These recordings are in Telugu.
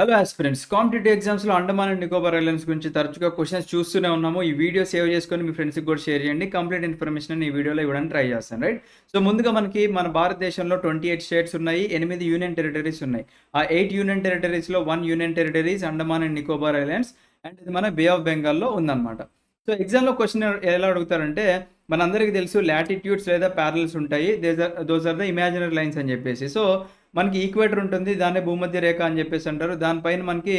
హలో ఆస్పిరెంట్స్ కాంపిటేటివ్ ఎగ్జామ్స్లో అండమాన్ అండ్ నికోబార్ ఐలాండ్స్ గురించి తరచుగా క్వశ్చన్స్ చూస్తూనే ఉన్నాము. ఈ వీడియో సేవ్ చేసుకొని మీ ఫ్రెండ్స్కి కూడా షేర్ చేయండి. కంప్లీట్ ఇన్ఫర్మేషన్ ఈ వీడియోలో ఇవ్వడానికి ట్రై చేస్తాను, రైట్? సో ముందుగా మనకి మన భారతదేశంలో 28 స్టేట్స్ ఉన్నాయి, 8 యూనియన్ టెరిటరీస్ ఉన్నాయి. ఆ 8 యూనియన్ టెరిటరీస్లో 1 union territories Andaman and Nicobar islands, and ఇది మన బే ఆఫ్ బెంగాల్లో ఉందన్నమాట. సో ఎగ్జామ్లో క్వశ్చన్ ఎలా అడుగుతారంటే, మనందరికీ తెలుసు లాటిట్యూడ్స్ లేదా ప్యారల్స్ ఉంటాయి, those are the imaginary lines అని చెప్పేసి. సో మనకి ఈక్వేటర్ ఉంటుంది, దాన్ని భూమధ్య రేఖ అని చెప్పేసి అంటారు. దానిపైన మనకి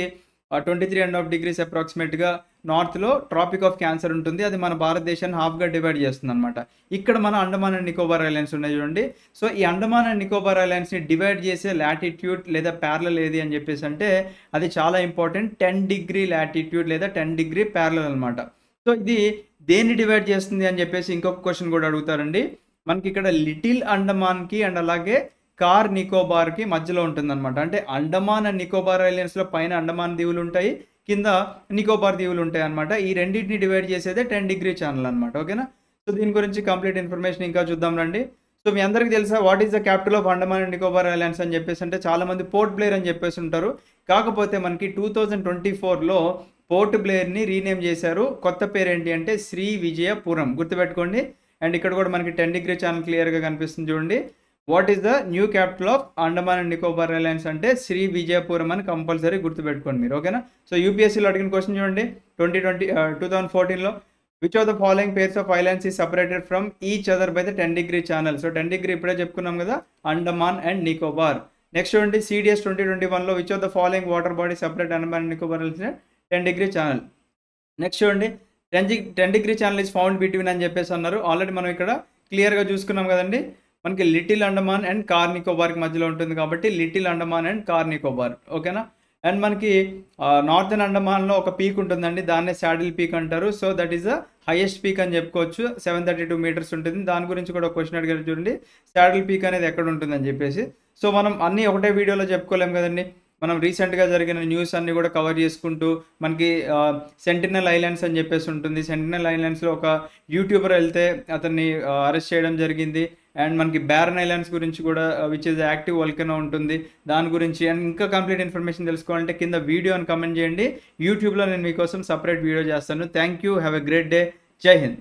23.5 degrees అప్రాక్సిమేట్గా నార్త్లో ట్రాపిక్ ఆఫ్ క్యాన్సర్ ఉంటుంది. అది మన భారతదేశాన్ని హాఫ్గా డివైడ్ చేస్తుంది అనమాట. ఇక్కడ మన అండమాన్ అండ్ నికోబార్ ఐలాండ్స్ ఉన్నాయి చూడండి. సో ఈ అండమాన్ అండ్ నికోబార్ ఐలాండ్స్ని డివైడ్ చేసే లాటిట్యూడ్ లేదా ప్యారలల్ ఏది అని చెప్పేసి అంటే అది చాలా ఇంపార్టెంట్. 10 degree లాటిట్యూడ్ లేదా 10 degree ప్యారలల్ అనమాట. సో ఇది దేన్ని డివైడ్ చేస్తుంది అని చెప్పేసి ఇంకొక క్వశ్చన్ కూడా అడుగుతారండి. మనకి ఇక్కడ లిటిల్ అండమాన్కి అండ్ అలాగే కార్ నికోబార్కి మధ్యలో ఉంటుందన్నమాట. అంటే అండమాన్ అండ్ నికోబార్ ఐలాండ్స్లో పైన అండమాన్ దీవులు ఉంటాయి, కింద నికోబార్ దీవులు ఉంటాయి అనమాట. ఈ రెండింటిని డివైడ్ చేసేదే 10 degree ఛానల్ అనమాట. ఓకేనా? సో దీని గురించి కంప్లీట్ ఇన్ఫర్మేషన్ ఇంకా చూద్దాం రండి. సో మీ అందరికీ తెలుసా what is the capital of Andaman and Nicobar islands అని చెప్పేసి అంటే చాలామంది పోర్ట్ బ్లేర్ అని చెప్పేసి ఉంటారు. కాకపోతే మనకి 2024లో పోర్ట్ బ్లేర్ని రీనేమ్ చేశారు. కొత్త పేరు ఏంటి అంటే శ్రీ విజయపురం, గుర్తుపెట్టుకోండి. అండ్ ఇక్కడ కూడా మనకి 10 degree ఛానల్ క్లియర్గా కనిపిస్తుంది చూడండి. What is the new capital of Andaman and Nicobar islands అంటే శ్రీ విజయపురం అని కంపల్సరీ గుర్తుపెట్టుకోండి మీరు. ఓకేనా? సో యూపీఎస్సీలో అడిగిన క్వశ్చన్ చూడండి. 2014లో which of the following pairs of islands is separated from each other by the 10 degree channel. So 10 degree ఇప్పుడే చెప్పుకున్నాం కదా, అండమాన్ అండ్ నికోబార్. నెక్స్ట్ చూడండి సిడిఎస్ 2021లో which of the following water body separate Andaman and Nicobar 10 degree channel. Next చూడండి 10 degree channel is found between అని చెప్పేసి అన్నారు. ఆల్రెడీ మనం ఇక్కడ క్లియర్గా చూసుకున్నాం కదండి. మనకి లిటిల్ అండమాన్ అండ్ కార్ నికోబార్కి మధ్యలో ఉంటుంది కాబట్టి little Andaman and car Nicobar. ఓకేనా? అండ్ మనకి నార్థన్ అండమాన్లో ఒక పీక్ ఉంటుందండి, దాన్నే శాడిల్ పీక్ అంటారు. So that is the highest peak అని చెప్పుకోవచ్చు. 732 meters ఉంటుంది. దాని గురించి కూడా క్వశ్చన్ అడిగారు చూడండి, శాడిల్ పీక్ అనేది ఎక్కడ ఉంటుందని చెప్పేసి. సో మనం అన్నీ ఒకటే వీడియోలో చెప్పుకోలేం కదండి. మనం రీసెంట్గా జరిగిన న్యూస్ అన్నీ కూడా కవర్ చేసుకుంటూ మనకి సెంటినల్ ఐలాండ్స్ అని చెప్పేసి ఉంటుంది. సెంటినల్ ఐలాండ్స్లో ఒక యూట్యూబర్ వెళ్తే అతన్ని అరెస్ట్ చేయడం జరిగింది. అండ్ మనకి బ్యారన్ ఐలాండ్స్ గురించి కూడా విచ్ ఇస్ యాక్టివ్ వల్కనో ఉంటుంది, దాని గురించి. అండ్ ఇంకా కంప్లీట్ ఇన్ఫర్మేషన్ తెలుసుకోవాలంటే కింద వీడియో అని కమెంట్ చేయండి. యూట్యూబ్లో నేను మీకోసం సపరేట్ వీడియో చేస్తాను. Thank you, have a great day. జై హింద్.